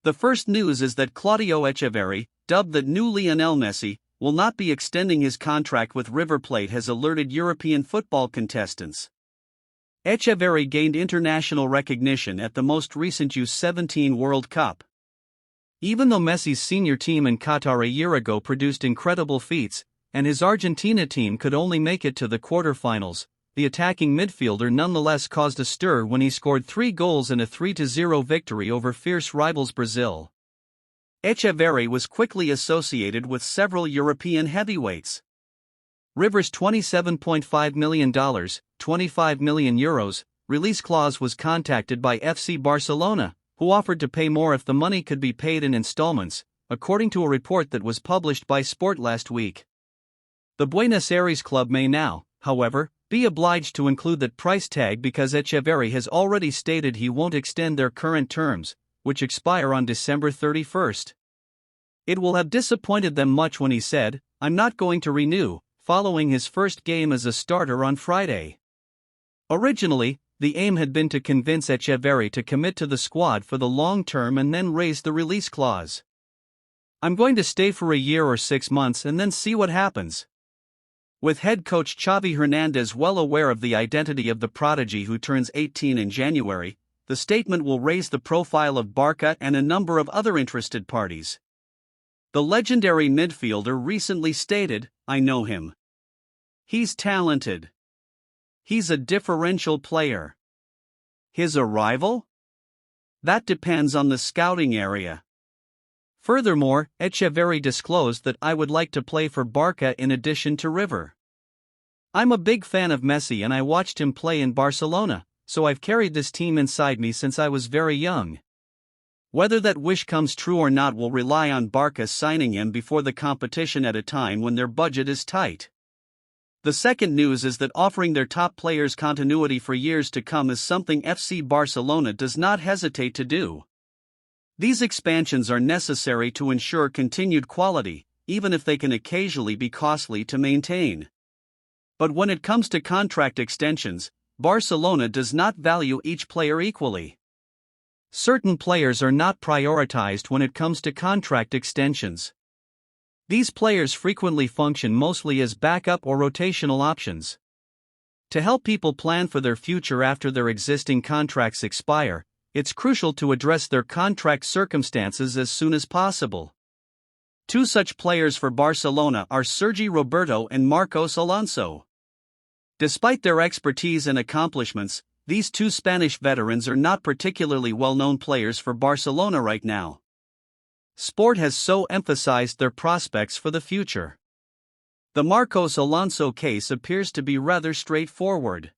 The first news is that Claudio Echeverri, dubbed the new Lionel Messi, will not be extending his contract with River Plate, has alerted European football contestants. Echeverri gained international recognition at the most recent U17 World Cup. Even though Messi's senior team in Qatar a year ago produced incredible feats, and his Argentina team could only make it to the quarterfinals, the attacking midfielder nonetheless caused a stir when he scored 3 goals in a 3-0 victory over fierce rivals Brazil. Echeverri was quickly associated with several European heavyweights. River's $27.5 million, €25 million, release clause was contacted by FC Barcelona, who offered to pay more if the money could be paid in installments, according to a report that was published by Sport last week. The Buenos Aires club may now, however, be obliged to include that price tag because Echeverri has already stated he won't extend their current terms, which expire on December 31st. It will have disappointed them much when he said, "I'm not going to renew," following his first game as a starter on Friday. Originally, the aim had been to convince Echeverri to commit to the squad for the long term and then raise the release clause. "I'm going to stay for a year or 6 months and then see what happens." With head coach Xavi Hernandez well aware of the identity of the prodigy who turns 18 in January, the statement will raise the profile of Barca and a number of other interested parties. The legendary midfielder recently stated, "I know him. He's talented. He's a differential player. His arrival? That depends on the scouting area." Furthermore, Echeverri disclosed that "I would like to play for Barca in addition to River. I'm a big fan of Messi and I watched him play in Barcelona, so I've carried this team inside me since I was very young." Whether that wish comes true or not will rely on Barca signing him before the competition at a time when their budget is tight. The second news is that offering their top players continuity for years to come is something FC Barcelona does not hesitate to do. These expansions are necessary to ensure continued quality, even if they can occasionally be costly to maintain. But when it comes to contract extensions, Barcelona does not value each player equally. Certain players are not prioritized when it comes to contract extensions. These players frequently function mostly as backup or rotational options. To help people plan for their future after their existing contracts expire, it's crucial to address their contract circumstances as soon as possible. 2 such players for Barcelona are Sergi Roberto and Marcos Alonso. Despite their expertise and accomplishments, these 2 Spanish veterans are not particularly well-known players for Barcelona right now. Sport has so emphasized their prospects for the future. The Marcos Alonso case appears to be rather straightforward.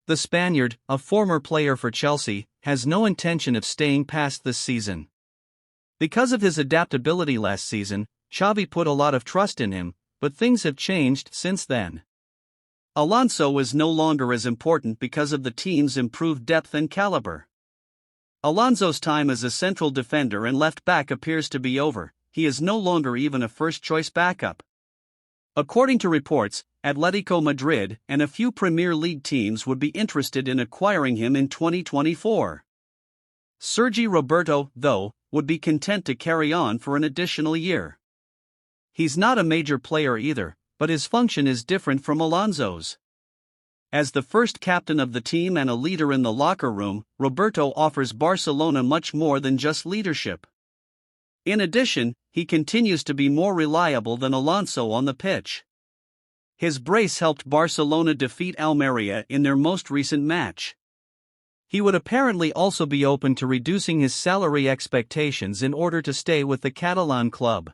The Spaniard, a former player for Chelsea, has no intention of staying past this season. Because of his adaptability last season, Xavi put a lot of trust in him, but things have changed since then. Alonso is no longer as important because of the team's improved depth and caliber. Alonso's time as a central defender and left back appears to be over. He is no longer even a first-choice backup. According to reports, Atletico Madrid and a few Premier League teams would be interested in acquiring him in 2024. Sergi Roberto, though, would be content to carry on for an additional year. He's not a major player either, but his function is different from Alonso's. As the first captain of the team and a leader in the locker room, Roberto offers Barcelona much more than just leadership. In addition, he continues to be more reliable than Alonso on the pitch. His brace helped Barcelona defeat Almeria in their most recent match. He would apparently also be open to reducing his salary expectations in order to stay with the Catalan club.